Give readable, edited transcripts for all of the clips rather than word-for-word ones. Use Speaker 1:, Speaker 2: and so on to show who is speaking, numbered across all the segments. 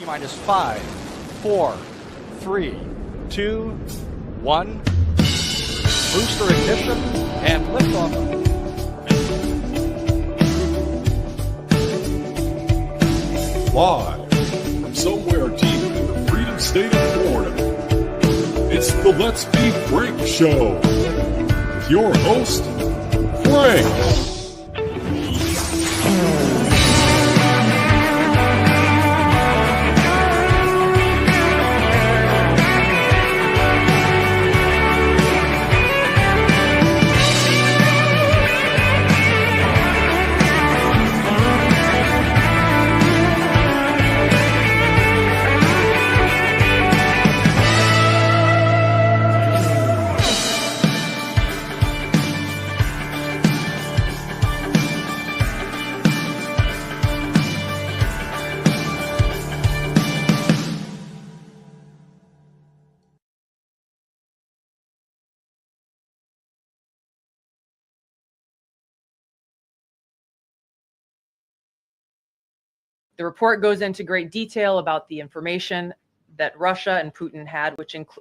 Speaker 1: T-minus 5, 4, 3, 2, 1. Booster ignition and liftoff.
Speaker 2: Live from somewhere deep in the Freedom State of Florida, it's the Let's Be Frank Show with your host, Frank.
Speaker 3: The report goes into great detail about the information that Russia and Putin had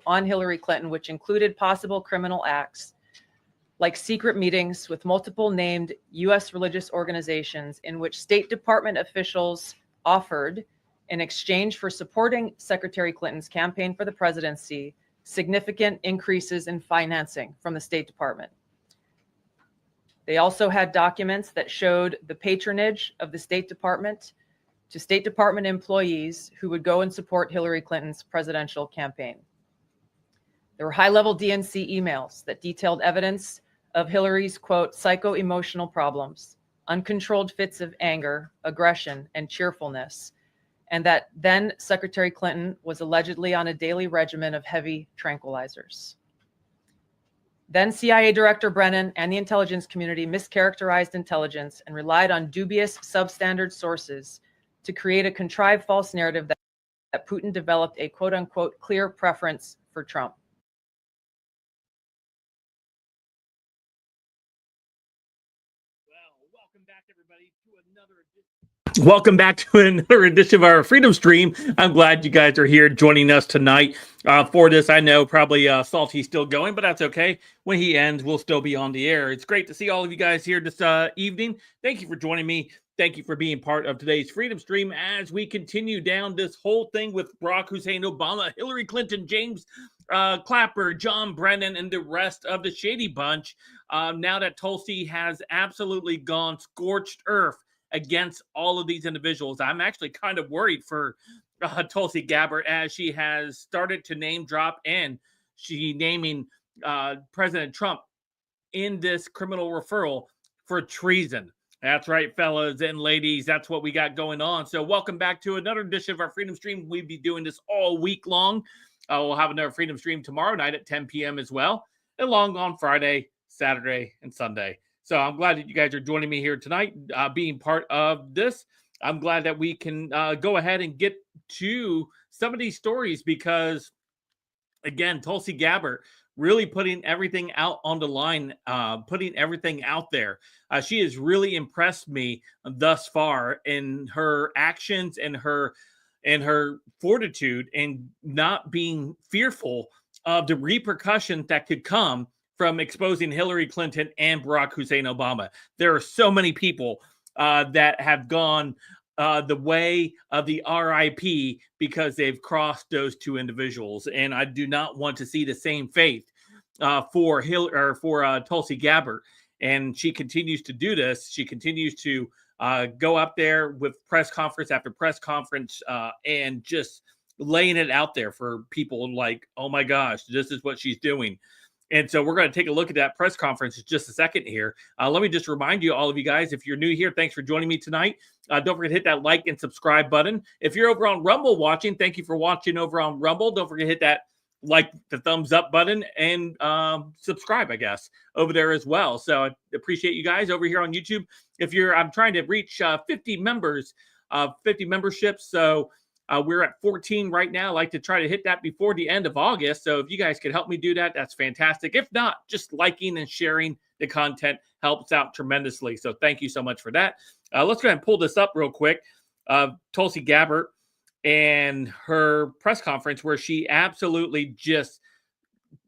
Speaker 3: on Hillary Clinton, which included possible criminal acts like secret meetings with multiple named U.S. religious organizations in which State Department officials offered, in exchange for supporting Secretary Clinton's campaign for the presidency, significant increases in financing from the State Department. They also had documents that showed the patronage of the State Department to State Department employees who would go and support Hillary Clinton's presidential campaign. There were high-level DNC emails that detailed evidence of Hillary's, quote, psycho-emotional problems, uncontrolled fits of anger, aggression, and cheerfulness, and that then Secretary Clinton was allegedly on a daily regimen of heavy tranquilizers. Then CIA Director Brennan and the intelligence community mischaracterized intelligence and relied on dubious substandard sources to create a contrived false narrative that Putin developed a quote-unquote clear preference for Trump.
Speaker 4: Welcome back to another edition of our Freedom Stream. I'm glad you guys are here joining us tonight for this. I know probably Salty's still going, but that's okay. When he ends, we'll still be on the air. It's great to see all of you guys here this evening. Thank you for joining me. Thank you for being part of today's Freedom Stream as we continue down this whole thing with Barack Hussein Obama, Hillary Clinton, James Clapper, John Brennan, and the rest of the Shady Bunch. Now that Tulsi has absolutely gone scorched earth against all of these individuals, I'm actually kind of worried for Tulsi Gabbard as she has started to name drop and she naming President Trump in this criminal referral for treason. That's right, fellas and ladies. That's what we got going on. So welcome back to another edition of our Freedom Stream. We'll be doing this all week long. We'll have another Freedom Stream tomorrow night at 10 p.m. as well, along on Friday, Saturday, and Sunday. So I'm glad that you guys are joining me here tonight, being part of this. I'm glad that we can go ahead and get to some of these stories because, again, Tulsi Gabbard really putting everything out on the line, putting everything out there. She has really impressed me thus far in her actions and her fortitude and not being fearful of the repercussions that could come from exposing Hillary Clinton and Barack Hussein Obama. There are so many people that have gone the way of the RIP because they've crossed those two individuals. And I do not want to see the same fate for Tulsi Gabbard. And she continues to do this. She continues to go up there with press conference after press conference and just laying it out there for people like, oh my gosh, this is what she's doing. And so we're going to take a look at that press conference in just a second here. Let me just remind you, all of you guys, if you're new here, thanks for joining me tonight. Don't forget to hit that like and subscribe button. If you're over on Rumble watching, thank you for watching over on Rumble. Don't forget to hit that like the thumbs up button and subscribe, I guess, over there as well. So I appreciate you guys over here on YouTube. I'm trying to reach 50 members, 50 memberships. So we're at 14 right now. I like to try to hit that before the end of August. So if you guys could help me do that, that's fantastic. If not, just liking and sharing the content helps out tremendously. So thank you so much for that. Let's go ahead and pull this up real quick. Tulsi Gabbard and her press conference where she absolutely just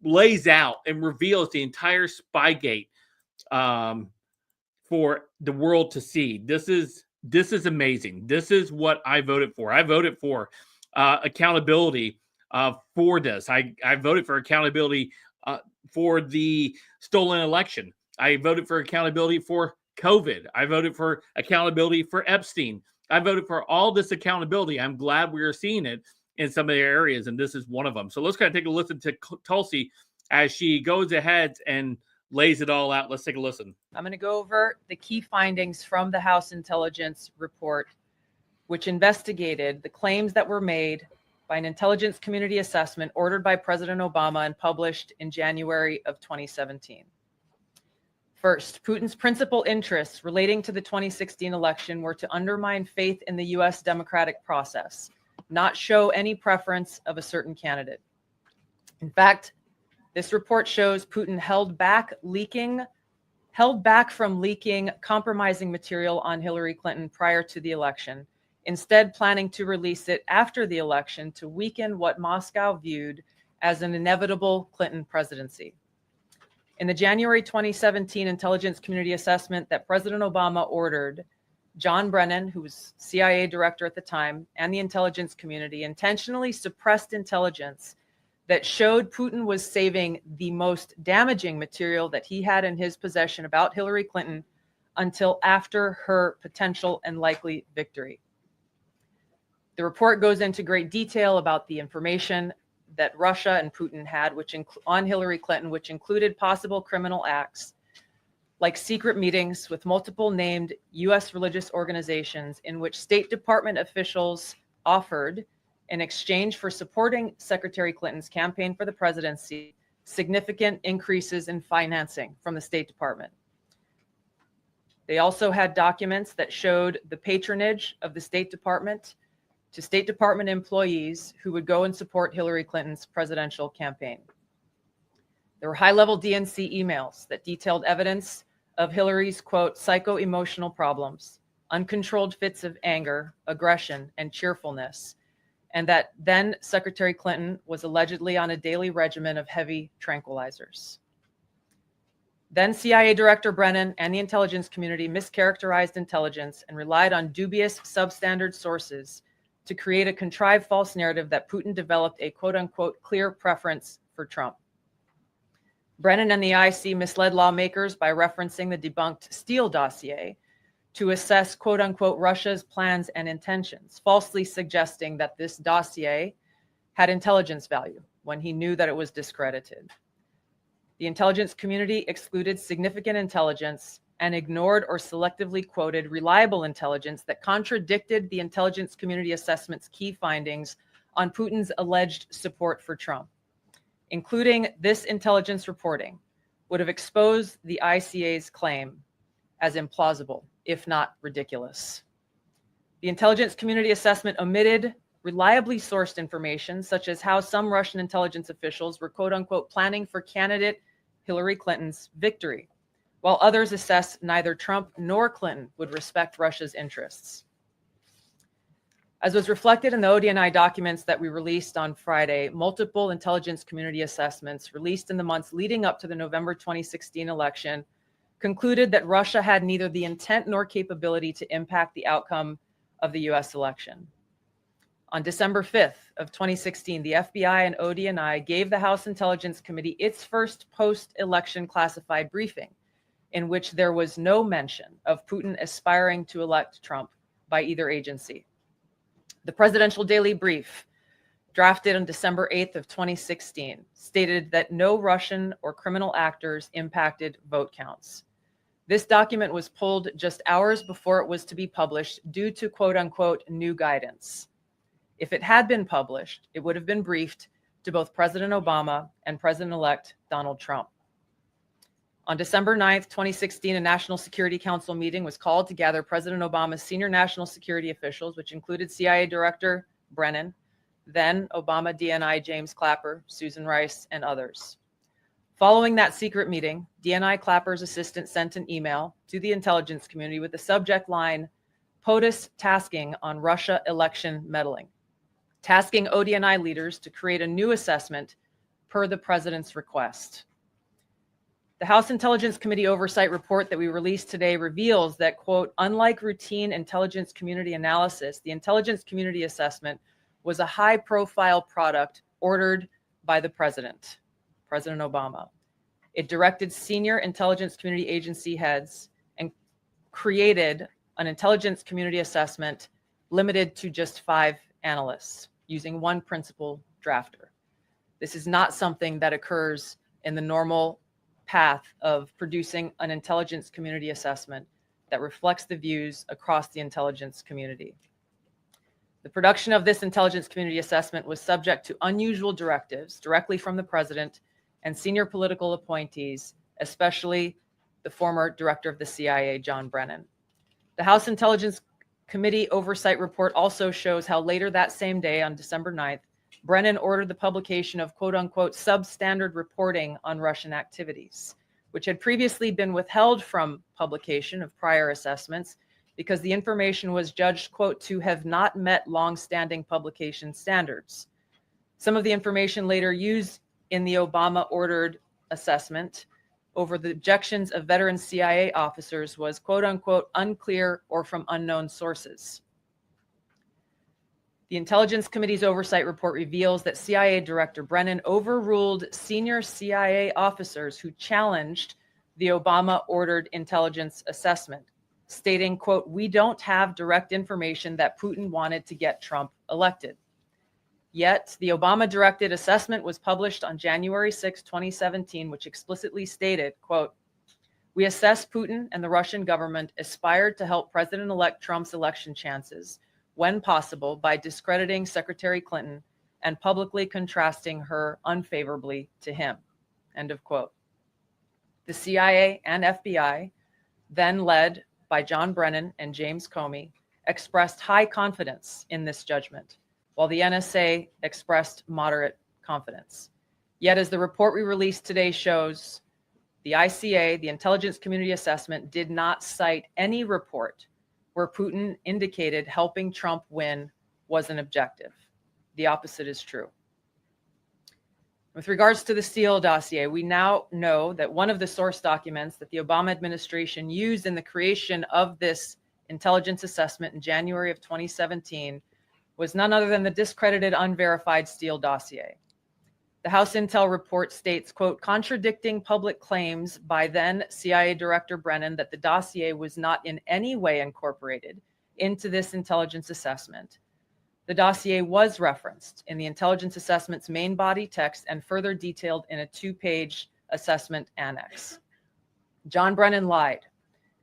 Speaker 4: lays out and reveals the entire Spygate for the world to see. This is amazing. This is what I voted for. I voted for accountability for this. I voted for accountability for the stolen election. I voted for accountability for COVID. I voted for accountability for Epstein. I voted for all this accountability. I'm glad we are seeing it in some of the areas, and this is one of them. So let's kind of take a listen to Tulsi as she goes ahead and lays it all out. Let's take a listen.
Speaker 3: I'm going to go over the key findings from the House Intelligence Report, which investigated the claims that were made by an intelligence community assessment ordered by President Obama and published in January of 2017. First, Putin's principal interests relating to the 2016 election were to undermine faith in the U.S. democratic process, not show any preference of a certain candidate. In fact, this report shows Putin held back from leaking compromising material on Hillary Clinton prior to the election, instead planning to release it after the election to weaken what Moscow viewed as an inevitable Clinton presidency. In the January 2017 intelligence community assessment that President Obama ordered, John Brennan, who was CIA director at the time, and the intelligence community intentionally suppressed intelligence that showed Putin was saving the most damaging material that he had in his possession about Hillary Clinton until after her potential and likely victory. The report goes into great detail about the information that Russia and Putin had on Hillary Clinton, which included possible criminal acts like secret meetings with multiple named U.S. religious organizations in which State Department officials offered, in exchange for supporting Secretary Clinton's campaign for the presidency, significant increases in financing from the State Department. They also had documents that showed the patronage of the State Department to State Department employees who would go and support Hillary Clinton's presidential campaign. There were high-level DNC emails that detailed evidence of Hillary's, quote, psycho-emotional problems, uncontrolled fits of anger, aggression, and cheerfulness, and that then Secretary Clinton was allegedly on a daily regimen of heavy tranquilizers. Then CIA Director Brennan and the intelligence community mischaracterized intelligence and relied on dubious substandard sources to create a contrived false narrative that Putin developed a quote-unquote clear preference for Trump. Brennan and the IC misled lawmakers by referencing the debunked Steele dossier to assess quote-unquote Russia's plans and intentions, falsely suggesting that this dossier had intelligence value when he knew that it was discredited. The intelligence community excluded significant intelligence and ignored or selectively quoted reliable intelligence that contradicted the intelligence community assessment's key findings on Putin's alleged support for Trump. Including this intelligence reporting would have exposed the ICA's claim as implausible, if not ridiculous. The intelligence community assessment omitted reliably sourced information, such as how some Russian intelligence officials were quote unquote planning for candidate Hillary Clinton's victory, while others assessed neither Trump nor Clinton would respect Russia's interests. As was reflected in the ODNI documents that we released on Friday, multiple intelligence community assessments released in the months leading up to the November 2016 election concluded that Russia had neither the intent nor capability to impact the outcome of the US election. On December 5th of 2016, the FBI and ODNI gave the House Intelligence Committee its first post-election classified briefing, in which there was no mention of Putin aspiring to elect Trump by either agency. The Presidential Daily Brief, drafted on December 8th of 2016, stated that no Russian or criminal actors impacted vote counts. This document was pulled just hours before it was to be published due to quote unquote new guidance. If it had been published, it would have been briefed to both President Obama and President-elect Donald Trump. On December 9th, 2016, a National Security Council meeting was called to gather President Obama's senior national security officials, which included CIA Director Brennan, then Obama DNI James Clapper, Susan Rice, and others. Following that secret meeting, DNI Clapper's assistant sent an email to the intelligence community with the subject line, POTUS tasking on Russia election meddling. tasking ODNI leaders to create a new assessment per the president's request. The House Intelligence Committee Oversight Report that we released today reveals that, quote, unlike routine intelligence community analysis, the intelligence community assessment was a high-profile product ordered by the president, President Obama. It directed senior intelligence community agency heads and created an intelligence community assessment limited to just 5 analysts using one principal drafter. This is not something that occurs in the normal path of producing an intelligence community assessment that reflects the views across the intelligence community. The production of this intelligence community assessment was subject to unusual directives directly from the president and senior political appointees, especially the former director of the CIA, John Brennan. The House Intelligence Committee Oversight Report also shows how later that same day, on December 9th, Brennan ordered the publication of quote unquote substandard reporting on Russian activities, which had previously been withheld from publication of prior assessments because the information was judged, quote, to have not met long-standing publication standards. Some of the information later used in the Obama-ordered assessment over the objections of veteran CIA officers was, quote unquote, unclear or from unknown sources. The Intelligence Committee's Oversight Report reveals that CIA Director Brennan overruled senior CIA officers who challenged the Obama-ordered intelligence assessment, stating, quote, we don't have direct information that Putin wanted to get Trump elected. Yet, the Obama-directed assessment was published on January 6, 2017, which explicitly stated, quote, we assess Putin and the Russian government aspired to help President-elect Trump's election chances when possible by discrediting Secretary Clinton and publicly contrasting her unfavorably to him, end of quote. The CIA and FBI, then led by John Brennan and James Comey, expressed high confidence in this judgment, while the NSA expressed moderate confidence. Yet, as the report we released today shows, the ICA, the Intelligence Community Assessment, did not cite any report where Putin indicated helping Trump win was an objective. The opposite is true. With regards to the Steele dossier, we now know that one of the source documents that the Obama administration used in the creation of this intelligence assessment in January of 2017 was none other than the discredited, unverified Steele dossier. The House Intel report states, quote, contradicting public claims by then CIA Director Brennan that the dossier was not in any way incorporated into this intelligence assessment. The dossier was referenced in the intelligence assessment's main body text and further detailed in a 2-page assessment annex. John Brennan lied,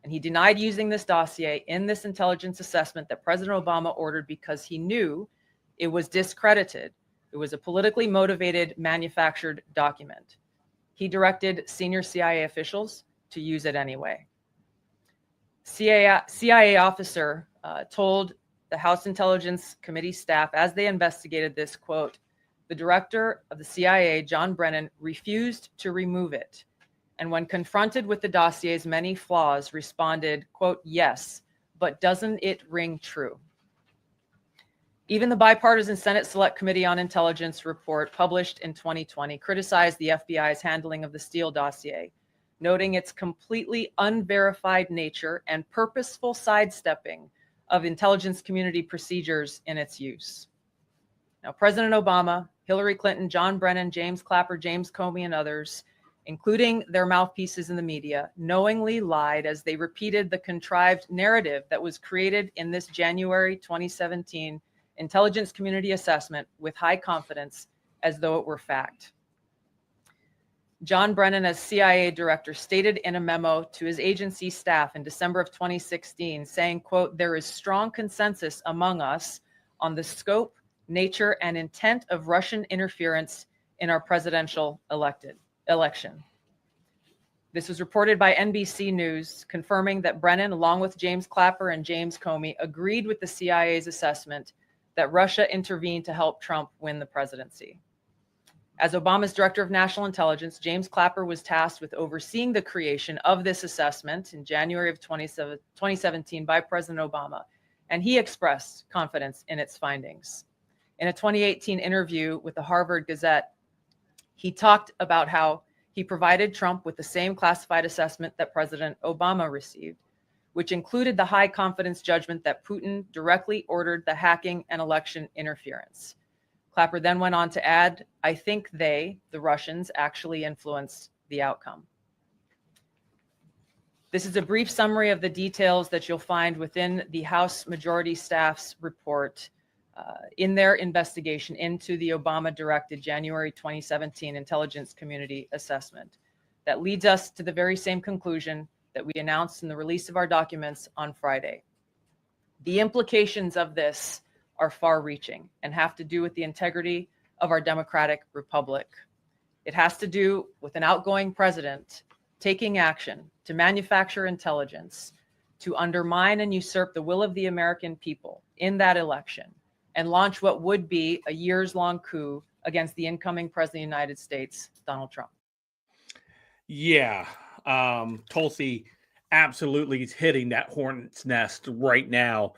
Speaker 3: and he denied using this dossier in this intelligence assessment that President Obama ordered because he knew it was discredited. It was a politically motivated, manufactured document. He directed senior CIA officials to use it anyway. CIA officer told the House Intelligence Committee staff as they investigated this, quote, the director of the CIA, John Brennan, refused to remove it. And when confronted with the dossier's many flaws, responded, quote, yes, but doesn't it ring true? Even the bipartisan Senate Select Committee on Intelligence report published in 2020 criticized the FBI's handling of the Steele dossier, noting its completely unverified nature and purposeful sidestepping of intelligence community procedures in its use. Now, President Obama, Hillary Clinton, John Brennan, James Clapper, James Comey, and others, including their mouthpieces in the media, knowingly lied as they repeated the contrived narrative that was created in this January 2017 intelligence community assessment with high confidence as though it were fact. John Brennan, as CIA director, stated in a memo to his agency staff in December of 2016, saying, quote, there is strong consensus among us on the scope, nature, and intent of Russian interference in our presidential election. This was reported by NBC News, confirming that Brennan, along with James Clapper and James Comey, agreed with the CIA's assessment that Russia intervened to help Trump win the presidency. As Obama's director of national intelligence, James Clapper was tasked with overseeing the creation of this assessment in January of 2017 by President Obama, and he expressed confidence in its findings. In a 2018 interview with the Harvard Gazette, he talked about how he provided Trump with the same classified assessment that President Obama received, which included the high confidence judgment that Putin directly ordered the hacking and election interference. Clapper then went on to add, "I think they, the Russians, actually influenced the outcome." This is a brief summary of the details that you'll find within the House Majority Staff's report in their investigation into the Obama-directed January 2017 Intelligence Community Assessment that leads us to the very same conclusion that we announced in the release of our documents on Friday. The implications of this are far-reaching and have to do with the integrity of our democratic republic. It has to do with an outgoing president taking action to manufacture intelligence, to undermine and usurp the will of the American people in that election, and launch what would be a years-long coup against the incoming president of the United States, Donald Trump.
Speaker 4: Yeah, Tulsi absolutely is hitting that hornet's nest right now.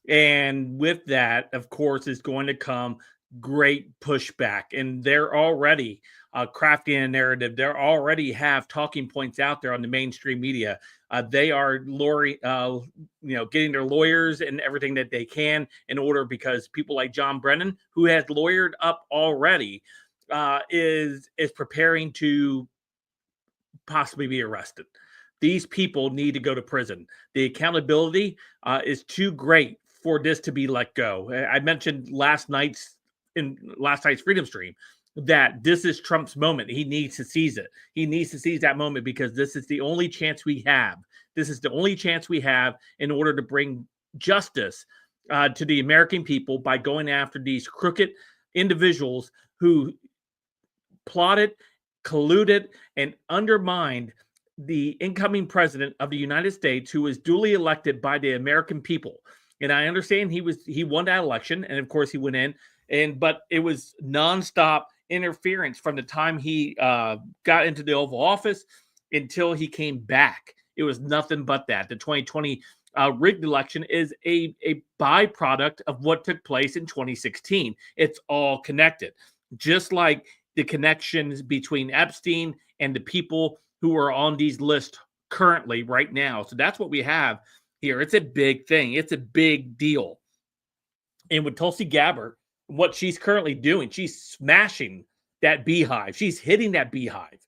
Speaker 4: And with that, of course, is going to come great pushback. And they're already crafting a narrative. They already have talking points out there on the mainstream media. They are getting their lawyers and everything that they can in order, because people like John Brennan, who has lawyered up already, is preparing to possibly be arrested. These people need to go to prison. The accountability is too great for this to be let go. I mentioned last night's Freedom Stream that this is Trump's moment. He needs to seize it. He needs to seize that moment, because this is the only chance we have. This is the only chance we have in order to bring justice to the American people by going after these crooked individuals who plotted, colluded, and undermined the incoming president of the United States, who was duly elected by the American people. And I understand he won that election, and of course he went in, but it was nonstop interference from the time he got into the Oval Office until he came back. It was nothing but that. The 2020 rigged election is a byproduct of what took place in 2016. It's all connected, just like the connections between Epstein and the people who are on these lists currently right now. So that's what we have here. It's a big thing. It's a big deal. And with Tulsi Gabbard, what she's currently doing, she's smashing that beehive. She's hitting that beehive.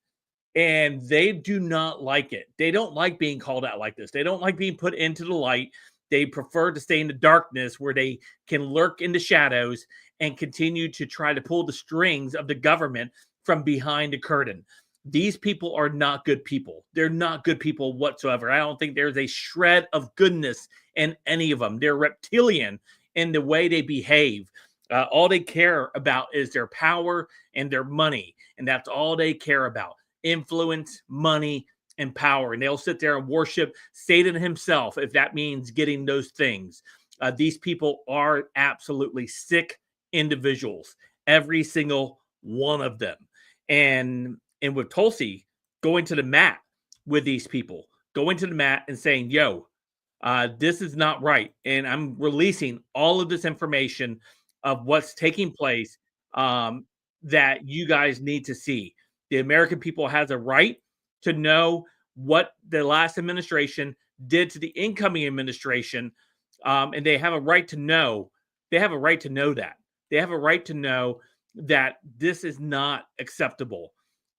Speaker 4: And they do not like it. They don't like being called out like this. They don't like being put into the light. They prefer to stay in the darkness where they can lurk in the shadows and continue to try to pull the strings of the government from behind the curtain. These people are not good people. They're not good people whatsoever. I don't think there's a shred of goodness in any of them. They're reptilian in the way they behave. All they care about is their power and their money. And that's all they care about. Influence, money, and power. And they'll sit there and worship Satan himself if that means getting those things. These people are absolutely sick individuals. Every single one of them. And with Tulsi going to the mat with these people, going to the mat and saying, yo, this is not right. And I'm releasing all of this information of what's taking place that you guys need to see. The American people has a right to know what the last administration did to the incoming administration. And they have a right to know. They have a right to know that. They have a right to know that this is not acceptable.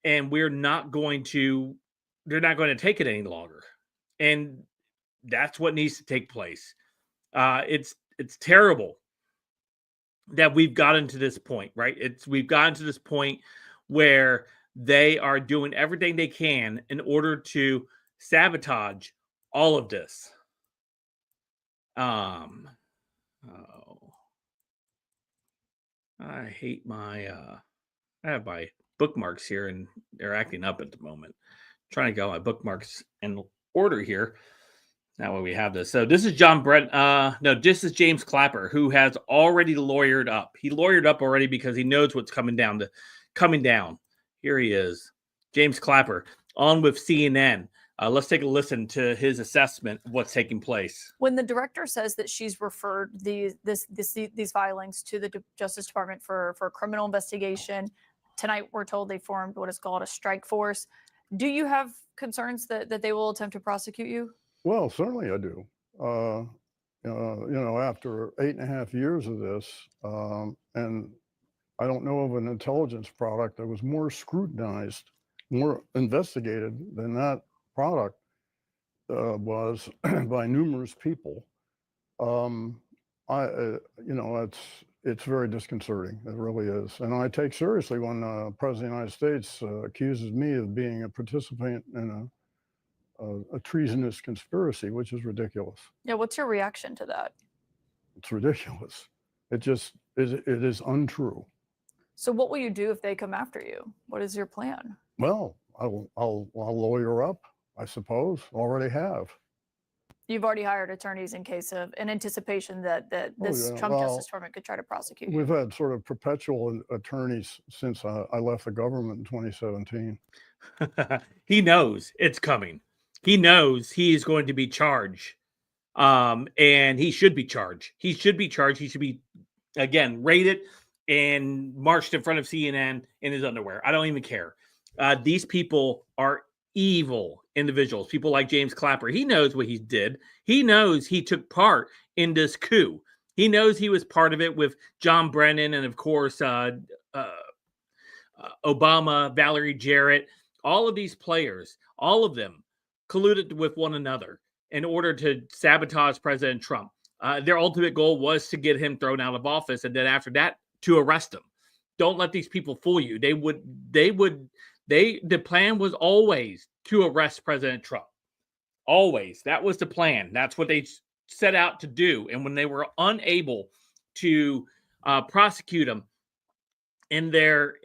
Speaker 4: And they're not going to take it any longer. And that's what needs to take place. It's terrible that we've gotten to this point, right? We've gotten to this point where they are doing everything they can in order to sabotage all of this. I hate my I have my bookmarks here and they're acting up at the moment. I'm trying to get my bookmarks in order here. That way we have this. So this is this is James Clapper, who has already lawyered up. He lawyered up already because he knows what's coming down. Here he is, James Clapper, on with CNN, Let's take a listen to his assessment of what's taking place.
Speaker 5: When the director says that she's referred these filings to the Justice Department for criminal investigation, tonight we're told they formed what is called a strike force. Do you have concerns that they will attempt to prosecute you?
Speaker 6: Well, certainly I do. After 8.5 years of this, and I don't know of an intelligence product that was more scrutinized, more investigated than that product was by numerous people. It's very disconcerting. It really is. And I take seriously when the President of the United States accuses me of being a participant in a treasonous conspiracy, which is ridiculous.
Speaker 5: Yeah, what's your reaction to that?
Speaker 6: It's ridiculous. It is untrue.
Speaker 5: So what will you do if they come after you? What is your plan?
Speaker 6: Well, I'll lawyer up, I suppose. Already have.
Speaker 5: You've already hired attorneys in anticipation that this Trump Justice Department could try to prosecute you.
Speaker 6: We've had sort of perpetual attorneys since I left the government in 2017.
Speaker 4: He knows it's coming. He knows he is going to be charged. And he should be charged. He should be charged. He should be, again, raided and marched in front of CNN in his underwear. I don't even care. These people are evil individuals. People like James Clapper. He knows what he did. He knows he took part in this coup. He knows he was part of it with John Brennan and, of course, Obama, Valerie Jarrett. All of these players, all of them colluded with one another in order to sabotage President Trump. Their ultimate goal was to get him thrown out of office, and then after that, to arrest him. Don't let these people fool you. The plan was always to arrest President Trump. Always. That was the plan. That's what they set out to do. And when they were unable to prosecute him in their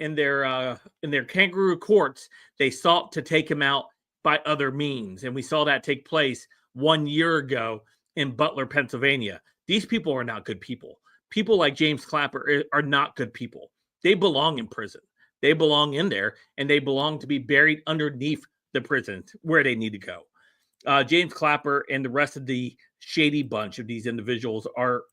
Speaker 4: kangaroo courts, they sought to take him out by other means. And we saw that take place 1 year ago in Butler, Pennsylvania. These people are not good people. People like James Clapper are not good people. They belong in prison. They belong in there, and they belong to be buried underneath the prison where they need to go. James Clapper and the rest of the shady bunch of these individuals are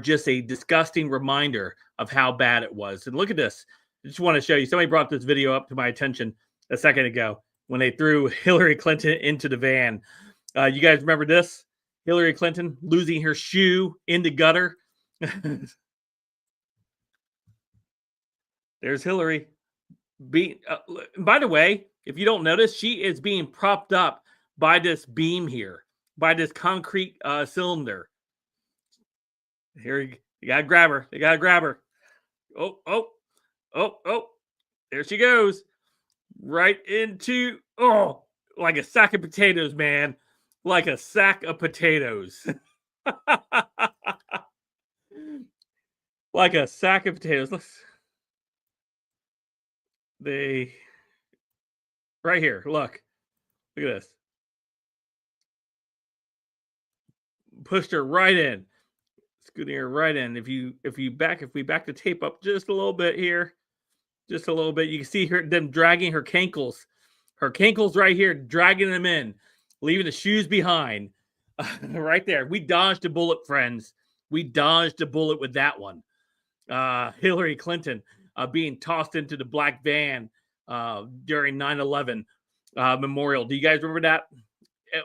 Speaker 4: just a disgusting reminder of how bad it was. And look at this. I just want to show you. Somebody brought this video up to my attention a second ago when they threw Hillary Clinton into the van. You guys remember this? Hillary Clinton losing her shoe in the gutter. There's Hillary. By the way, if you don't notice, she is being propped up by this beam here, by this concrete cylinder. Here, you gotta grab her. They gotta grab her. Oh. There she goes. Right into, like a sack of potatoes, man. Like a sack of potatoes. Like a sack of potatoes. Right here. Look at this. Pushed her right in. Scooting her right in. If we back the tape up just a little bit here, just a little bit, you can see them dragging her cankles. Her cankles right here, dragging them in, leaving the shoes behind. Right there. We dodged a bullet, friends. We dodged a bullet with that one. Hillary Clinton being tossed into the black van during 9/11 memorial. Do you guys remember that?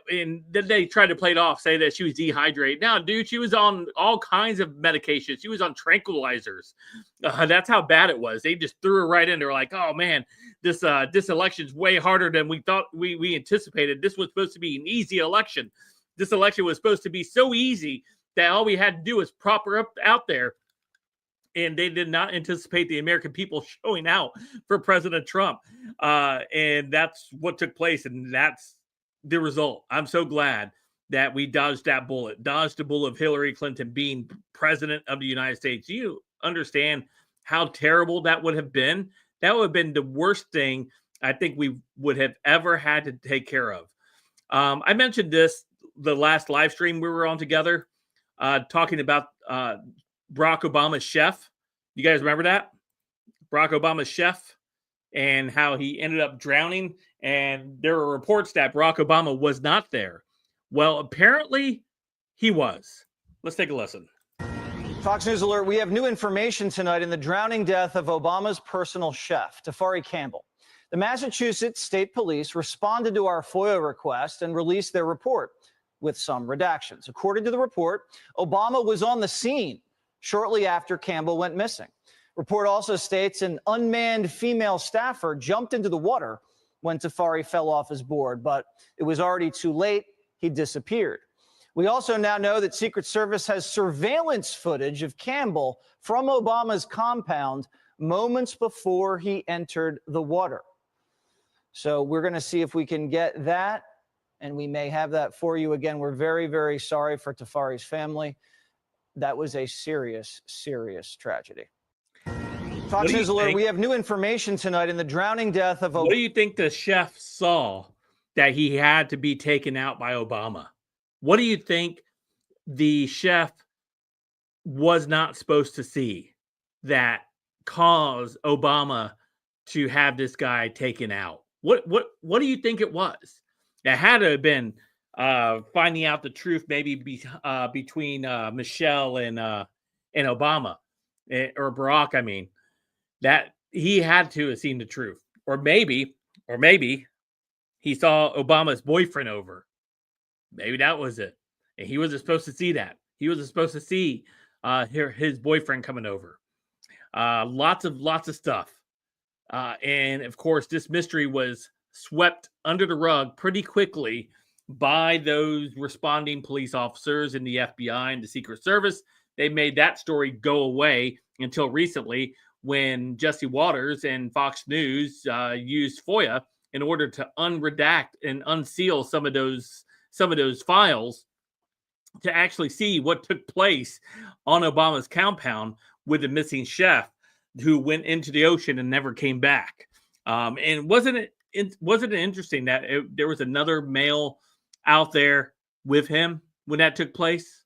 Speaker 4: And then they tried to play it off, say that she was dehydrated. No, dude, she was on all kinds of medications. She was on tranquilizers. That's how bad it was. They just threw her right in. They were like, oh, man, this election's way harder than we thought we anticipated. This was supposed to be an easy election. This election was supposed to be so easy that all we had to do was prop her up out there. And they did not anticipate the American people showing out for President Trump. And that's what took place. And that's the result. I'm so glad that we dodged that bullet, dodged the bullet of Hillary Clinton being president of the United States. You understand how terrible that would have been? That would have been the worst thing I think we would have ever had to take care of. I mentioned this the last live stream we were on together, talking about Barack Obama's chef. You guys remember that? Barack Obama's chef and how he ended up drowning. And there were reports that Barack Obama was not there. Well, apparently he was. Let's take a listen.
Speaker 7: Fox News Alert, we have new information tonight in the drowning death of Obama's personal chef, Tafari Campbell. The Massachusetts State Police responded to our FOIA request and released their report with some redactions. According to the report, Obama was on the scene shortly after Campbell went missing. Report also states an unmanned female staffer jumped into the water when Tafari fell off his board, but it was already too late. He disappeared. We also now know that Secret Service has surveillance footage of Campbell from Obama's compound moments before he entered the water. So we're going to see if we can get that, and we may have that for you. Again, we're very, very sorry for Tafari's family. That was a serious, serious tragedy. Fox News Alert, we have new information tonight in the drowning death of Obama.
Speaker 4: What do you think the chef saw that he had to be taken out by Obama? What do you think the chef was not supposed to see that caused Obama to have this guy taken out? What do you think it was? It had to have been finding out the truth, maybe between Michelle and Obama, or Barack. I mean, that he had to have seen the truth, or maybe he saw Obama's boyfriend over. Maybe that was it. And he wasn't supposed to see that. He wasn't supposed to see his boyfriend coming over. Lots of stuff. And of course, this mystery was swept under the rug pretty quickly by those responding police officers in the FBI and the Secret Service. They made that story go away until recently, when Jesse Waters and Fox News used FOIA in order to unredact and unseal some of those files to actually see what took place on Obama's compound with the missing chef who went into the ocean and never came back. And wasn't it interesting that there was another male out there with him when that took place?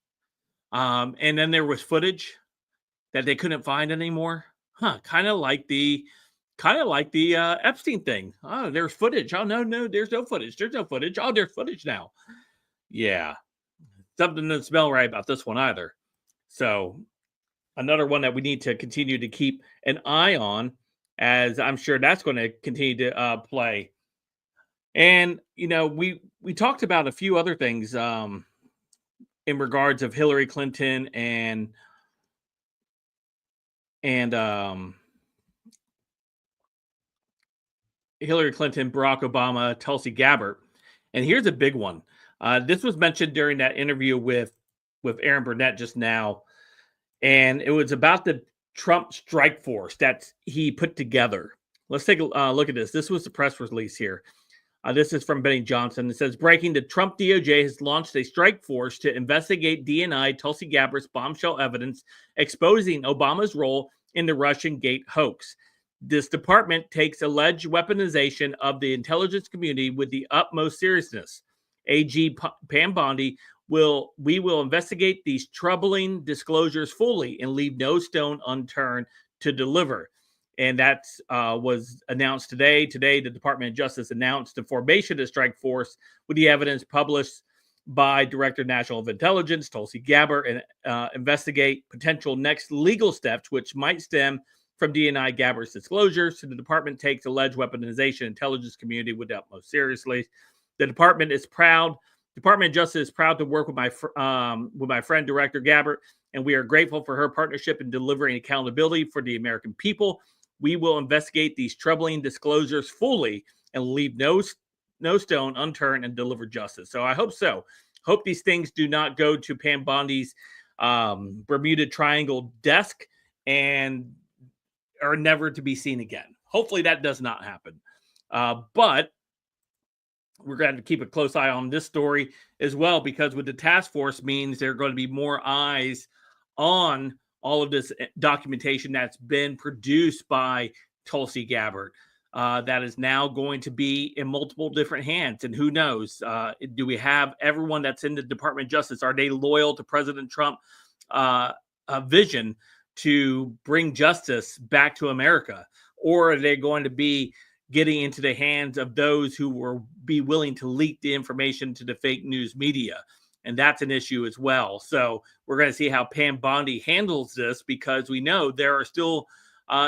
Speaker 4: And then there was footage that they couldn't find anymore. Kind of like the Epstein thing. Oh, there's footage. Oh, no, there's no footage. There's no footage. Oh, there's footage now. Yeah. Something doesn't smell right about this one either. So another one that we need to continue to keep an eye on, as I'm sure that's going to continue to play. And, we talked about a few other things in regards of Hillary Clinton and Hillary Clinton, Barack Obama, Tulsi Gabbard. And here's a big one. This was mentioned during that interview with Aaron Burnett just now. And it was about the Trump strike force that he put together. Let's take a look at this. This was the press release here. This is from Benny Johnson. It says, breaking, the Trump DOJ has launched a strike force to investigate DNI Tulsi Gabbard's bombshell evidence exposing Obama's role in the Russian Gate hoax. This department takes alleged weaponization of the intelligence community with the utmost seriousness. AG Pam Bondi will investigate these troubling disclosures fully and leave no stone unturned to deliver. And that was announced today. Today, the Department of Justice announced the formation of the strike force with the evidence published by Director of National Intelligence, Tulsi Gabbard, and investigate potential next legal steps, which might stem from DNI Gabbard's disclosures. So the department takes alleged weaponization intelligence community with the utmost seriously. The Department of Justice is proud to work with my friend, Director Gabbard, and we are grateful for her partnership in delivering accountability for the American people. We will investigate these troubling disclosures fully and leave no stone unturned and deliver justice. So I hope so. Hope these things do not go to Pam Bondi's Bermuda Triangle desk and are never to be seen again. Hopefully that does not happen. But we're going to keep a close eye on this story as well, because with the task force means there are going to be more eyes on all of this documentation that's been produced by Tulsi Gabbard. That is now going to be in multiple different hands. And who knows, do we have everyone that's in the Department of Justice? Are they loyal to President Trump's vision to bring justice back to America? or are they going to be getting into the hands of those who will be willing to leak the information to the fake news media? And that's an issue as well. So we're going to see how Pam Bondi handles this, because we know there are still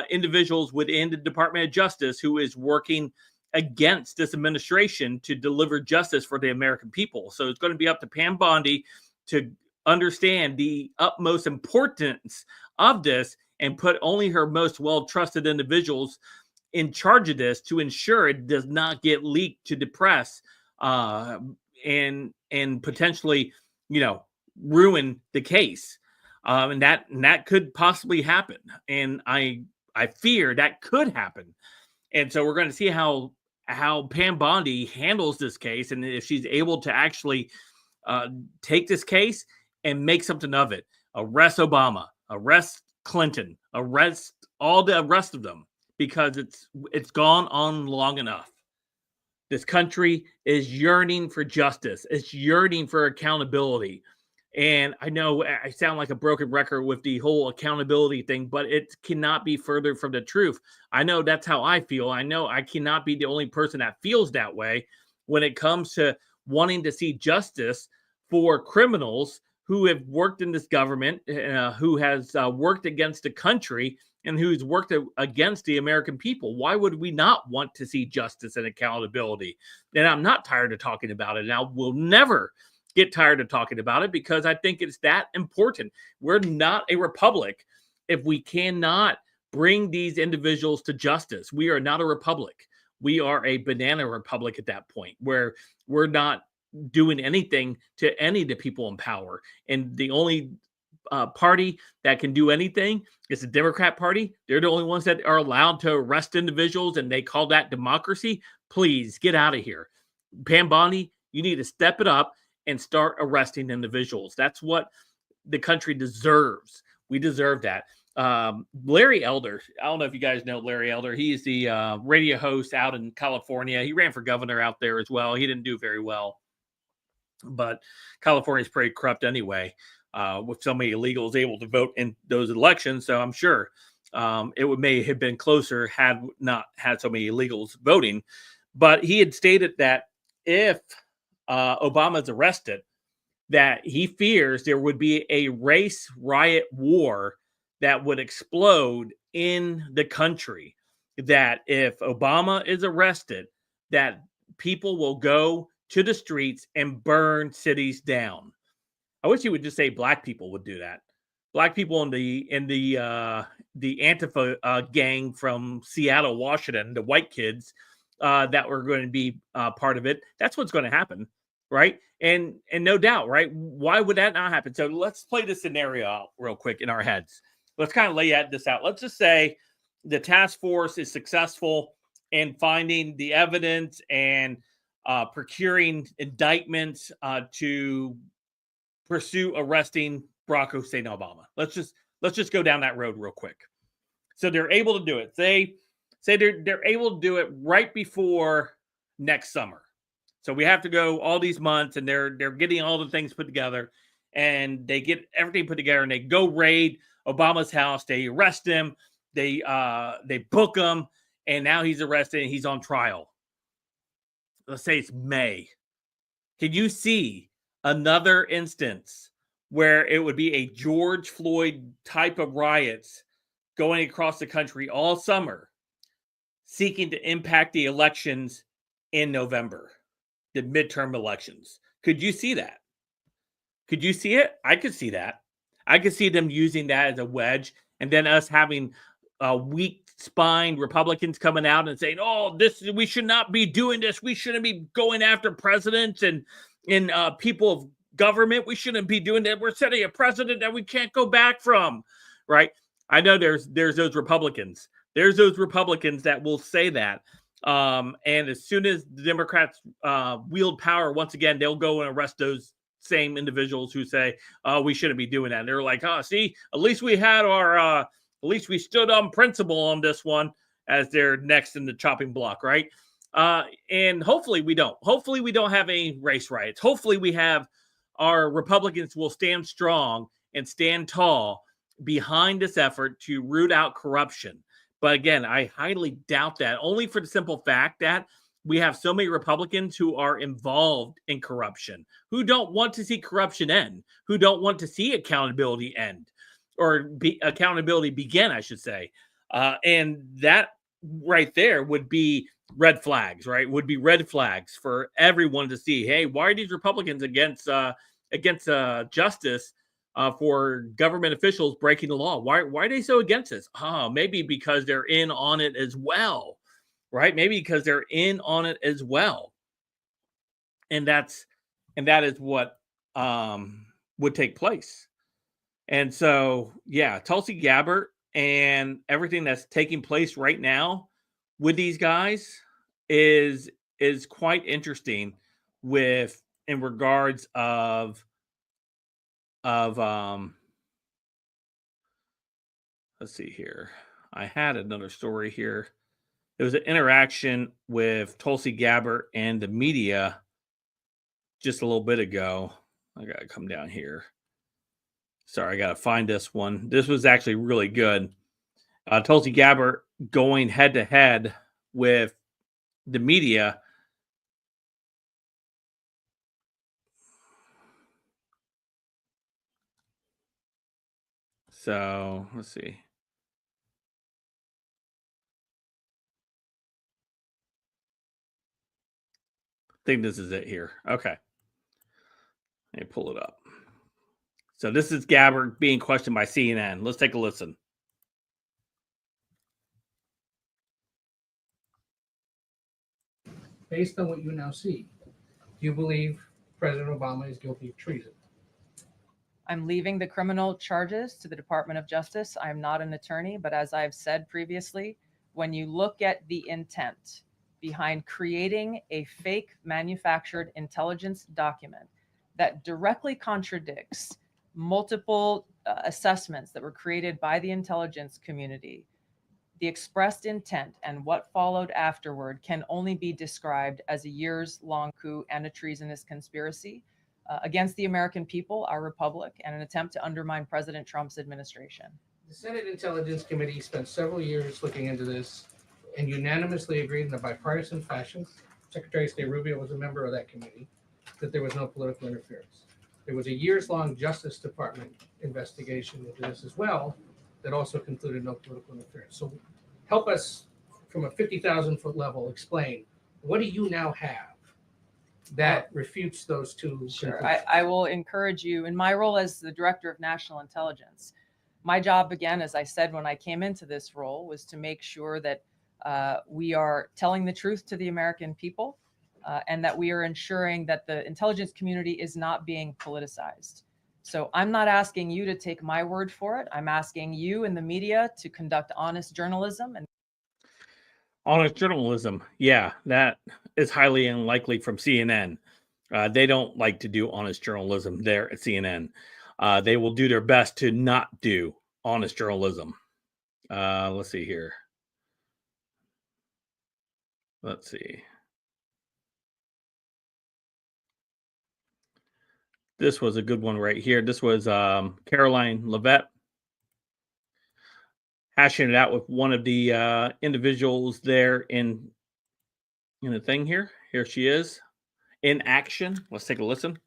Speaker 4: individuals within the Department of Justice who is working against this administration to deliver justice for the American people. So it's going to be up to Pam Bondi to understand the utmost importance of this and put only her most well-trusted individuals in charge of this to ensure it does not get leaked to the press and potentially, ruin the case. And that could possibly happen. And I fear that could happen. And so we're going to see how Pam Bondi handles this case, and if she's able to actually take this case and make something of it. Arrest Obama, arrest Clinton, arrest all the rest of them, because it's gone on long enough. This country is yearning for justice. It's yearning for accountability. And I know I sound like a broken record with the whole accountability thing, but it cannot be further from the truth. I know that's how I feel. I know I cannot be the only person that feels that way when it comes to wanting to see justice for criminals who have worked in this government, who has worked against the country, and who's worked against the American people. Why would we not want to see justice and accountability? And I'm not tired of talking about it. And I will never get tired of talking about it, because I think it's that important. We're not a republic if we cannot bring these individuals to justice. We are not a republic. We are a banana republic at that point, where we're not doing anything to any of the people in power. And the only party that can do anything is the Democrat Party. They're the only ones that are allowed to arrest individuals, and they call that democracy. Please get out of here. Pam Bondi, you need to step it up and start arresting individuals. That's what the country deserves. We deserve that. Larry Elder, I don't know if you guys know Larry Elder. He's the radio host out in California. He ran for governor out there as well. He didn't do very well, but California is pretty corrupt anyway, with so many illegals able to vote in those elections. So I'm sure it may have been closer had not had so many illegals voting. But he had stated that if Obama is arrested, that he fears there would be a race riot war that would explode in the country. That if Obama is arrested, that people will go to the streets and burn cities down. I wish he would just say black people would do that. Black people in the Antifa gang from Seattle, Washington, the white kids that were going to be part of it. That's what's going to happen, right? And no doubt, right? Why would that not happen? So let's play this scenario out real quick in our heads. Let's kind of lay this out. Let's just say the task force is successful in finding the evidence and procuring indictments to pursue arresting Barack Hussein Obama. Let's just go down that road real quick. So they're able to do it. Say they're able to do it right before next summer. So we have to go all these months, and they're getting all the things put together, and they get everything put together, and they go raid Obama's house. They arrest him. They book him, and now he's arrested and he's on trial. Let's say it's May. Can you see another instance where it would be a George Floyd type of riots going across the country all summer, seeking to impact the elections in November, the midterm elections? Could you see that? Could you see it? I could see that. I could see them using that as a wedge, and then us having weak-spined Republicans coming out and saying, "Oh, we should not be doing this. We shouldn't be going after presidents and people of government. We shouldn't be doing that. We're setting a precedent that we can't go back from." Right? I know there's those Republicans. There's those Republicans that will say that. And as soon as the Democrats wield power once again, they'll go and arrest those same individuals who say, "Oh, we shouldn't be doing that." And they're like, "Oh, see, at least we had our, at least we stood on principle on this one," as they're next in the chopping block, right? And hopefully we don't. Hopefully we don't have any race riots. Hopefully we have our Republicans will stand strong and stand tall behind this effort to root out corruption. But again, I highly doubt that, only for the simple fact that we have so many Republicans who are involved in corruption, who don't want to see corruption end, who don't want to see accountability end, or accountability begin, I should say. And that right there would be red flags, right? Would be red flags for everyone to see. Hey, why are these Republicans against justice for government officials breaking the law? Why are they so against this? Maybe because they're in on it as well, right? Maybe because they're in on it as well, and that is what would take place. And so, yeah, Tulsi Gabbard and everything that's taking place right now with these guys is quite interesting in regards of let's see here. I had another story here. There was an interaction with Tulsi Gabbard and the media just a little bit ago. I gotta come down here. Sorry, I gotta find this one. This was actually really good. Tulsi Gabbard going head to head with the media. So let's see. I think this is it here. Okay. Let me pull it up. So this is Gabbard being questioned by CNN. Let's take a listen.
Speaker 8: Based on what you now see, do you believe President Obama is guilty of treason?
Speaker 3: I'm leaving the criminal charges to the Department of Justice. I'm not an attorney, but as I've said previously, when you look at the intent behind creating a fake manufactured intelligence document that directly contradicts multiple assessments that were created by the intelligence community, the expressed intent and what followed afterward can only be described as a years-long coup and a treasonous conspiracy against the American people, our republic, and an attempt to undermine President Trump's administration.
Speaker 8: The Senate Intelligence Committee spent several years looking into this and unanimously agreed in a bipartisan fashion, Secretary of State Rubio was a member of that committee, that there was no political interference. There was a years-long Justice Department investigation into this as well that also concluded no political interference. So help us from a 50,000-foot level explain, what do you now have that refutes those two?
Speaker 3: Sure. I will encourage you, in my role as the Director of National Intelligence, my job, again, as I said when I came into this role, was to make sure that we are telling the truth to the American people and that we are ensuring that the intelligence community is not being politicized. So I'm not asking you to take my word for it. I'm asking you and the media to conduct honest journalism. And
Speaker 4: honest journalism, yeah, that is highly unlikely from CNN. They don't like to do honest journalism there at CNN. They will do their best to not do honest journalism. Let's see here. Let's see. This was a good one right here. This was Caroline Leavitt hashing it out with one of the individuals there in the thing here. Here she is in action. Let's take a listen.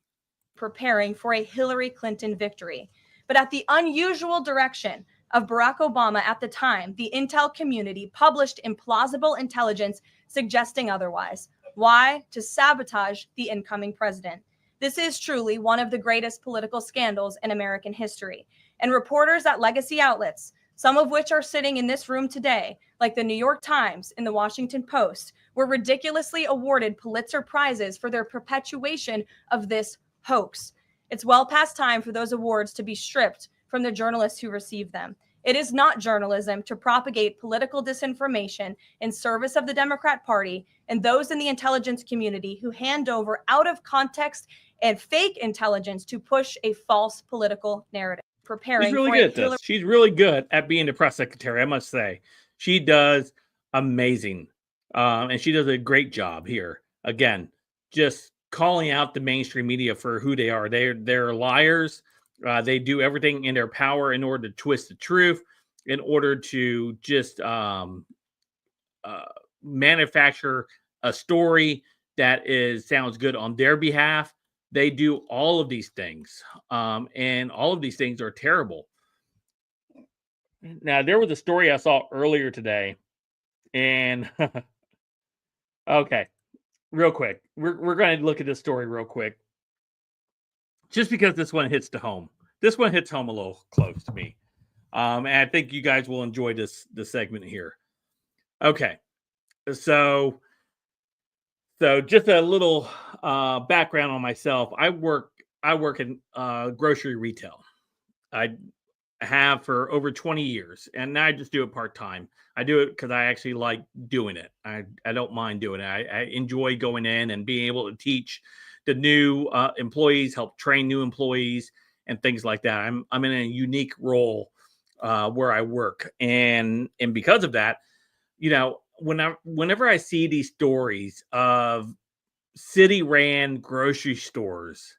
Speaker 9: Preparing for a Hillary Clinton victory, but at the unusual direction of Barack Obama at the time, the intel community published implausible intelligence suggesting otherwise. Why? To sabotage the incoming president. This is truly one of the greatest political scandals in American history. And reporters at legacy outlets, some of which are sitting in this room today, like the New York Times and the Washington Post, were ridiculously awarded Pulitzer Prizes for their perpetuation of this hoax. It's well past time for those awards to be stripped from the journalists who receive them. It is not journalism to propagate political disinformation in service of the Democrat Party and those in the intelligence community who hand over out of context and fake intelligence to push a false political narrative. Preparing.
Speaker 4: She's really good at this. She's really good at being the press secretary, I must say. She does amazing. And she does a great job here. Again, just calling out the mainstream media for who they are. They're liars. They do everything in their power in order to twist the truth. in order to just manufacture a story that sounds good on their behalf. They do all of these things, and all of these things are terrible. Now, there was a story I saw earlier today, and okay, real quick, we're going to look at this story real quick, just because this one hits to home. This one hits home a little close to me, and I think you guys will enjoy this segment here. Okay, so just a little background on myself. I work in grocery retail. I have for over 20 years, and now I just do it part-time. I do it because I actually like doing it. I don't mind doing it. I enjoy going in and being able to teach the new employees, help train new employees, and things like that. I'm in a unique role where I work, and because of that, you know, whenever I see these stories of city-ran grocery stores,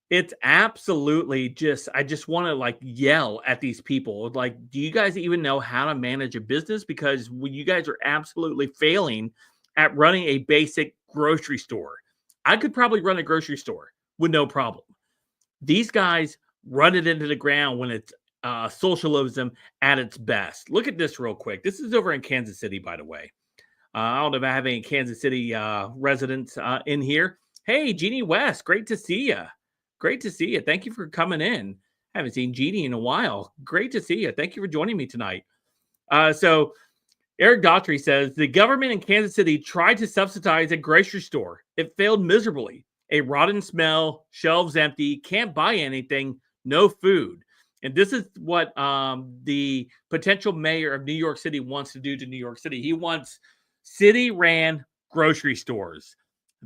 Speaker 4: it's absolutely I just want to like yell at these people. Like, do you guys even know how to manage a business? Because you guys are absolutely failing at running a basic grocery store. I could probably run a grocery store with no problem. These guys run it into the ground when it's socialism at its best. Look at this real quick. This is over in Kansas City, by the way. I don't know if I have any Kansas City residents in here. Hey, Jeannie West, great to see you. Great to see you. Thank you for coming in. I haven't seen Jeannie in a while. Great to see you. Thank you for joining me tonight. So Eric Daughtry says, the government in Kansas City tried to subsidize a grocery store. It failed miserably. A rotten smell, shelves empty, can't buy anything, no food. And this is what the potential mayor of New York City wants to do to New York City. He wants city-ran grocery stores.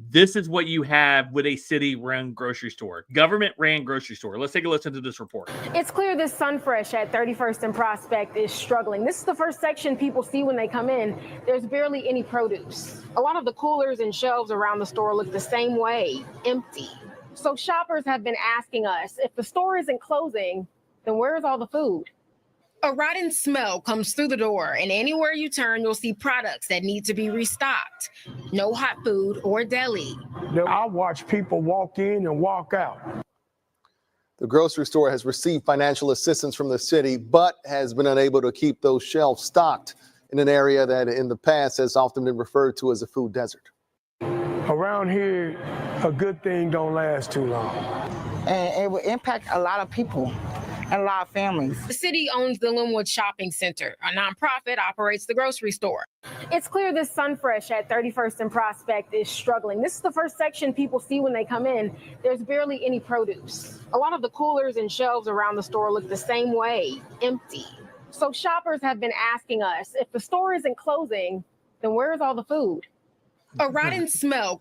Speaker 4: This is what you have with a city-run grocery store, government-ran grocery store. Let's take a listen to this report.
Speaker 10: It's clear this Sunfresh at 31st and Prospect is struggling. This is the first section people see when they come in. There's barely any produce. A lot of the coolers and shelves around the store look the same way, empty. So shoppers have been asking us, if the store isn't closing, then where's all the food? A rotten smell comes through the door, and anywhere you turn, you'll see products that need to be restocked. No hot food or deli.
Speaker 11: I watch people walk in and walk out.
Speaker 12: The grocery store has received financial assistance from the city, but has been unable to keep those shelves stocked in an area that in the past has often been referred to as a food desert.
Speaker 11: Around here, a good thing don't last too long.
Speaker 13: And it will impact a lot of people and a lot of families.
Speaker 10: The city owns the Linwood Shopping Center. A nonprofit operates the grocery store. It's clear this Sunfresh at 31st and Prospect is struggling. This is the first section people see when they come in. There's barely any produce. A lot of the coolers and shelves around the store look the same way, empty. So shoppers have been asking us, if the store isn't closing, then where's all the food? A rotten smell.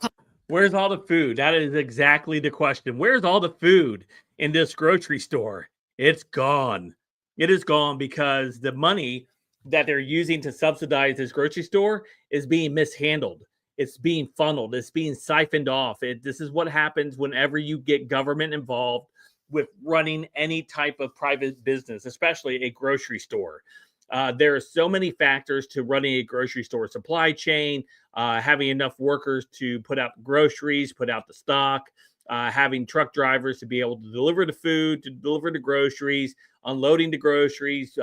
Speaker 4: Where's all the food? That is exactly the question. Where's all the food in this grocery store? It's gone. It is gone because the money that they're using to subsidize this grocery store is being mishandled. It's being funneled. It's being siphoned off. This is what happens whenever you get government involved with running any type of private business, especially a grocery store. There are so many factors to running a grocery store: supply chain, having enough workers to put out groceries, put out the stock, having truck drivers to be able to deliver the food, to deliver the groceries, unloading the groceries,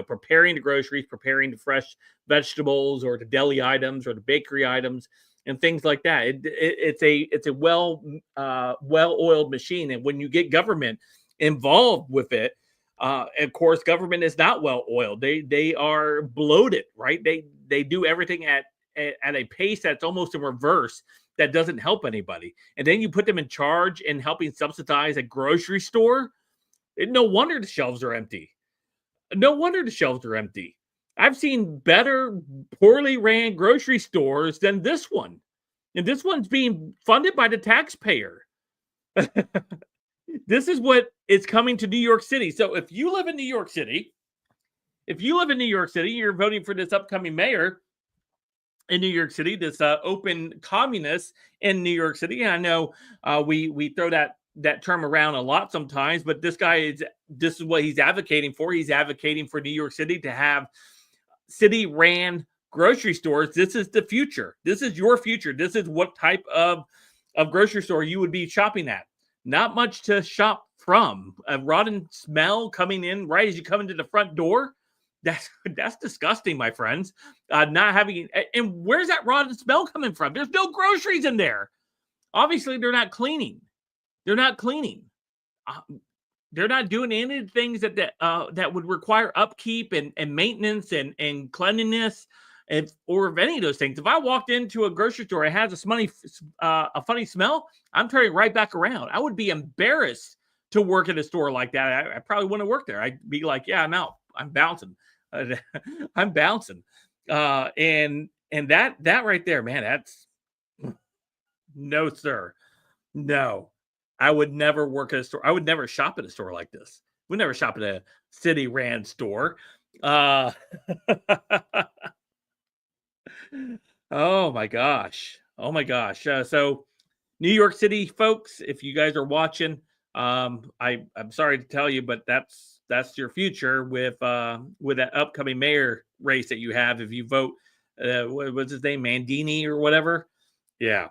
Speaker 4: preparing the groceries, preparing the fresh vegetables or the deli items or the bakery items and things like that. It's a well-oiled machine. And when you get government involved with it, of course, government is not well-oiled. They are bloated, right? They do everything at a pace that's almost in reverse. That doesn't help anybody. And then you put them in charge and helping subsidize a grocery store. No wonder the shelves are empty. No wonder the shelves are empty. I've seen better, poorly ran grocery stores than this one. And this one's being funded by the taxpayer. This is what is coming to New York City. So if you live in New York City, you're voting for this upcoming mayor in New York City, this open communist in New York City. And I know we throw that that term around a lot sometimes, but this is what he's advocating for. He's advocating for New York City to have city ran grocery stores. This is the future. This is your future. This is what type of grocery store you would be shopping at. Not much to shop from. A rotten smell coming in right as you come into the front door. That's disgusting, my friends. Not having, and where's that rotten smell coming from? There's no groceries in there. Obviously, they're not cleaning. They're not cleaning. They're not doing any of the things that would require upkeep and maintenance and cleanliness, or of any of those things. If I walked into a grocery store and it has a funny smell, I'm turning right back around. I would be embarrassed to work at a store like that. I probably wouldn't work there. I'd be like, yeah, I'm out. I'm bouncing. I'm bouncing. And that right there, man, that's no, sir. No, I would never work at a store. I would never shop at a store like this. We never shop at a city ran store. Oh my gosh. Oh my gosh. So New York City folks, if you guys are watching, I'm sorry to tell you, but that's your future with that upcoming mayor race that you have. If you vote, what's his name? Mandini or whatever. Yeah.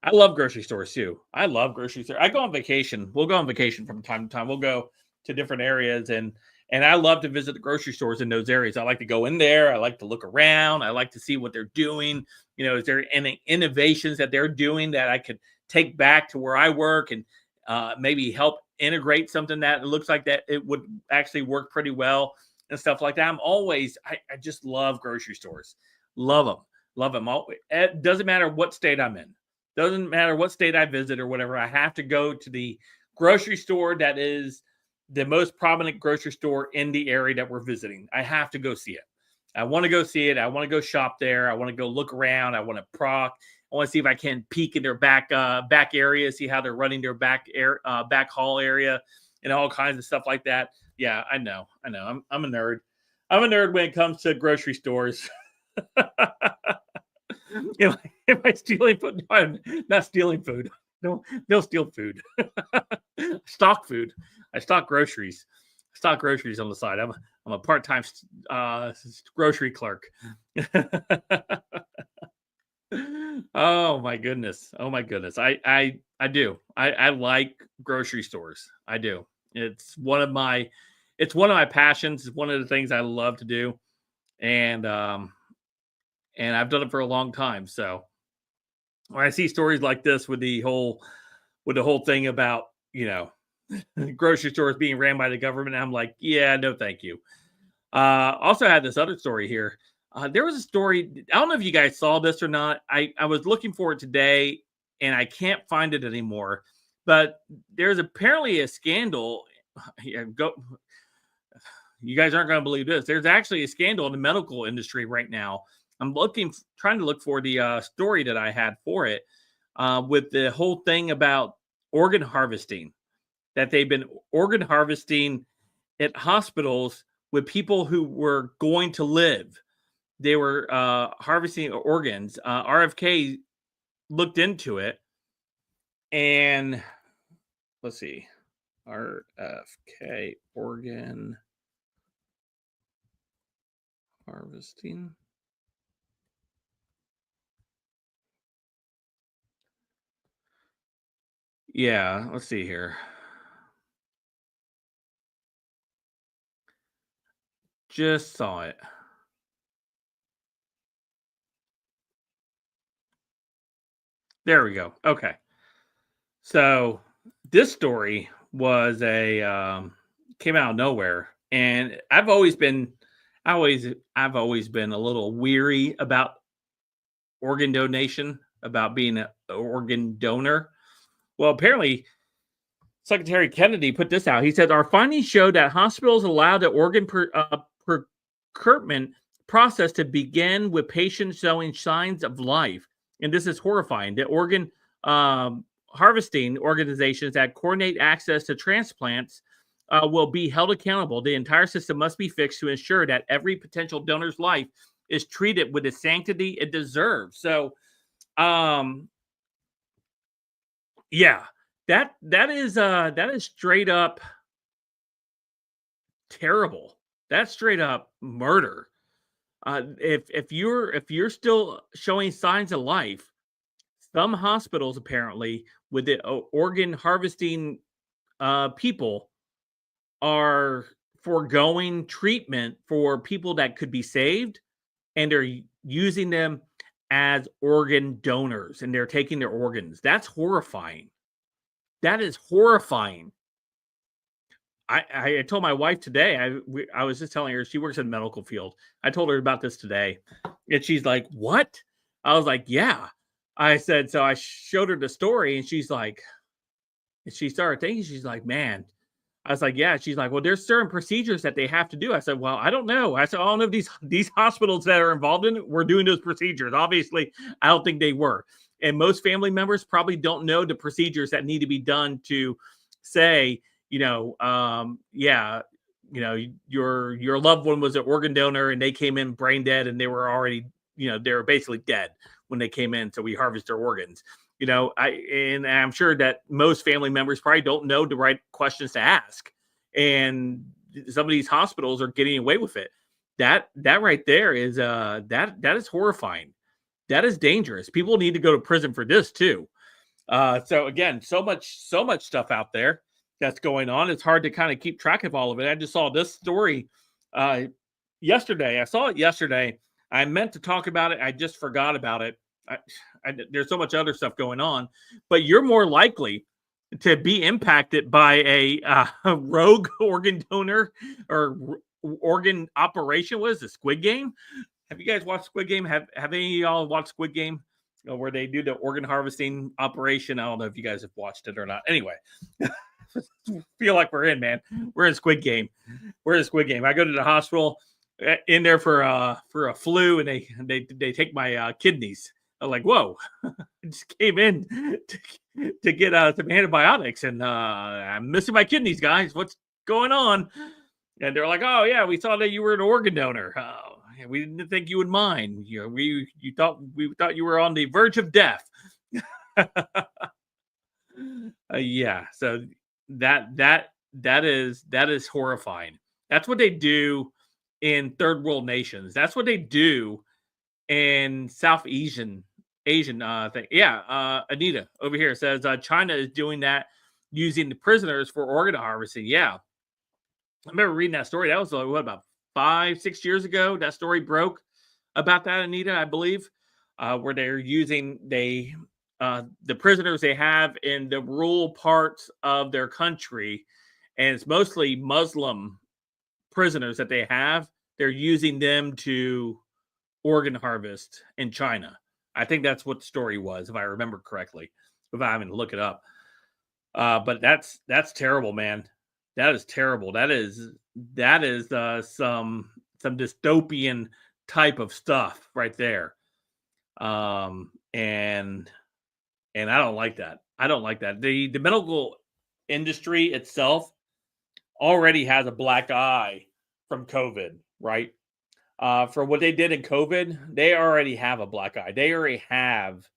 Speaker 4: I love grocery stores too. I love grocery stores. I go on vacation. We'll go on vacation from time to time. We'll go to different areas and I love to visit the grocery stores in those areas. I like to go in there. I like to look around. I like to see what they're doing. You know, is there any innovations that they're doing that I could take back to where I work and maybe help integrate something that looks like that it would actually work pretty well and stuff like that. I just love grocery stores. Love them. Love them. It doesn't matter what state I'm in. Doesn't matter what state I visit or whatever. I have to go to the grocery store that is the most prominent grocery store in the area that we're visiting. I have to go see it. I want to go see it. I want to go shop there. I want to go look around. I want to proc. I want to see if I can peek in their back area, see how they're running their back hall area and all kinds of stuff like that. Yeah, I know. I'm a nerd. I'm a nerd when it comes to grocery stores. Am I stealing food? No, I'm not stealing food. No steal food. Stock food. I stock groceries. I stock groceries on the side. I'm a part-time grocery clerk. Oh my goodness. I do. I like grocery stores. I do. It's one of my passions. It's one of the things I love to do. And I've done it for a long time. So when I see stories like this with the whole thing about, grocery stores being ran by the government, I'm like, yeah, no, thank you. Also had this other story here. There was a story. I don't know if you guys saw this or not. I was looking for it today and I can't find it anymore, but there's apparently a scandal. You guys aren't going to believe this. There's actually a scandal in the medical industry right now. I'm trying to look for the story that I had for it with the whole thing about organ harvesting, that they've been organ harvesting at hospitals with people who were going to live. They were harvesting organs. RFK looked into it, and let's see, RFK organ harvesting. Yeah, let's see here. Just saw it. There we go. Okay. So this story was came out of nowhere. And I've always been a little weary about organ donation, about being an organ donor. Well, apparently, Secretary Kennedy put this out. He said, our findings show that hospitals allow the organ procurement process to begin with patients showing signs of life. And this is horrifying. The organ harvesting organizations that coordinate access to transplants will be held accountable. The entire system must be fixed to ensure that every potential donor's life is treated with the sanctity it deserves. So, yeah, that is straight up terrible. That's straight up murder. If you're still showing signs of life, some hospitals apparently with the organ harvesting people are foregoing treatment for people that could be saved, and they're using them as organ donors, and they're taking their organs. That's horrifying. That is horrifying. I told my wife today, I was just telling her, she works in the medical field. I told her about this today, and she's like, what? I was like, yeah. I said, so I showed her the story, and she's like, and she started thinking, she's like, man. I was like, yeah. She's like, well, there's certain procedures that they have to do. I said, well, I don't know. I said, I don't know if these hospitals that are involved in it were doing those procedures. Obviously, I don't think they were. And most family members probably don't know the procedures that need to be done to say, your loved one was an organ donor and they came in brain dead and they were already, they were basically dead when they came in. So we harvest their organs. And I'm sure that most family members probably don't know the right questions to ask. And some of these hospitals are getting away with it. That right there is that is horrifying. That is dangerous. People need to go to prison for this too. So again, so much stuff out there that's going on. It's hard to kind of keep track of all of it. I just saw this story yesterday. I saw it yesterday. I meant to talk about it. I just forgot about it. There's so much other stuff going on, but you're more likely to be impacted by a rogue organ donor or organ operation. What is the Squid Game? Have you guys watched Squid Game? Have any of y'all watched Squid Game? Where they do the organ harvesting operation? I don't know if you guys have watched it or not. Anyway, feel like we're in Squid Game. We're in Squid Game. I go to the hospital in there for a flu, and they take my kidneys. I'm like, whoa! I just came in to get some antibiotics, and I'm missing my kidneys, guys. What's going on? And they're like, oh yeah, we saw that you were an organ donor. Oh, we didn't think you would mind. We thought you were on the verge of death. Yeah. So that is horrifying. That's what they do in third world nations. That's what they do in South Asian thing. Yeah. Anita over here says China is doing that using the prisoners for organ harvesting. Yeah. I remember reading that story. That was about 5-6 years ago. That story broke about that, Anita, I believe, where they're using the prisoners they have in the rural parts of their country, and it's mostly Muslim prisoners that they have. They're using them to organ harvest in China. I think that's what the story was, if I remember correctly, without having to look it up. But that's terrible, man. That is terrible. That is some dystopian type of stuff right there. And I don't like that. I don't like that. The medical industry itself already has a black eye from COVID, right? For what they did in COVID, they already have a black eye. They already have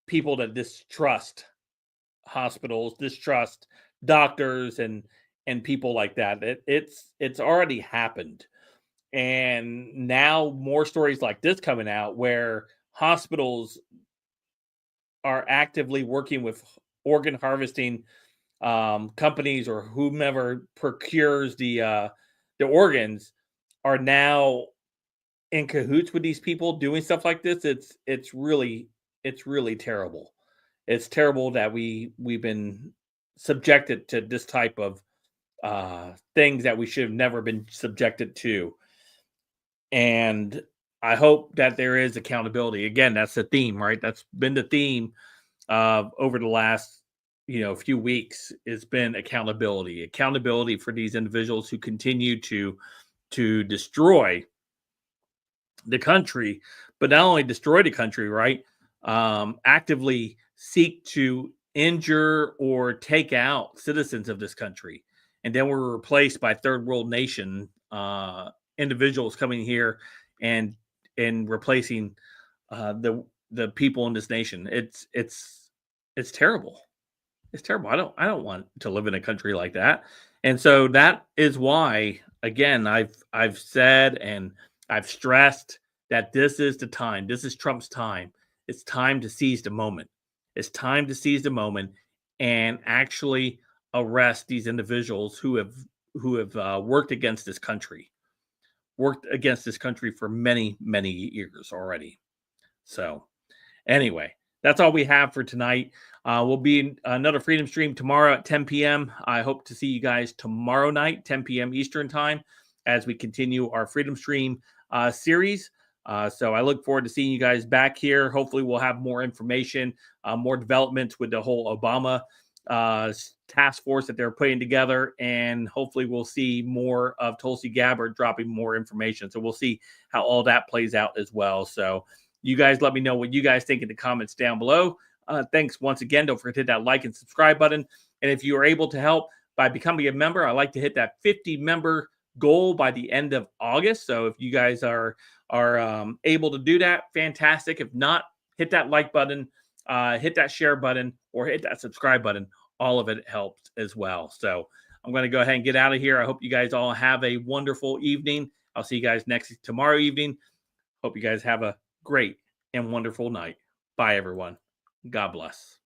Speaker 4: people that distrust hospitals, distrust doctors, and people like that. It's already happened. And now more stories like this coming out where hospitals are actively working with organ harvesting companies or whomever procures the organs are now in cahoots with these people doing stuff like this. It's really terrible. It's terrible that we've been subjected to this type of things that we should have never been subjected to. And I hope that there is accountability. Again, that's the theme, right? That's been the theme over the last, few weeks. It's been accountability for these individuals who continue to destroy the country, but not only destroy the country, right? Actively seek to injure or take out citizens of this country. And then we're replaced by third world nation individuals coming here and replacing the people in this nation. It's it's terrible. It's terrible. I don't want to live in a country like that. And so that is why, again, I've said and I've stressed that this is the time. This is Trump's time. It's time to seize the moment. It's time to seize the moment and actually arrest these individuals who have worked against this country for many, many years already. So anyway, that's all we have for tonight. We'll be in another Freedom Stream tomorrow at 10 p.m. I hope to see you guys tomorrow night, 10 p.m. Eastern time, as we continue our Freedom Stream series. So I look forward to seeing you guys back here. Hopefully we'll have more information, more developments with the whole Obama task force that they're putting together. And hopefully we'll see more of Tulsi Gabbard dropping more information. So we'll see how all that plays out as well. So you guys let me know what you guys think in the comments down below. Thanks once again. Don't forget to hit that like and subscribe button. And if you are able to help by becoming a member, I like to hit that 50 member goal by the end of August. So if you guys are able to do that, fantastic. If not, hit that like button, hit that share button, or hit that subscribe button. All of it helps as well. So I'm going to go ahead and get out of here. I hope you guys all have a wonderful evening. I'll see you guys tomorrow evening. Hope you guys have a great and wonderful night. Bye, everyone. God bless.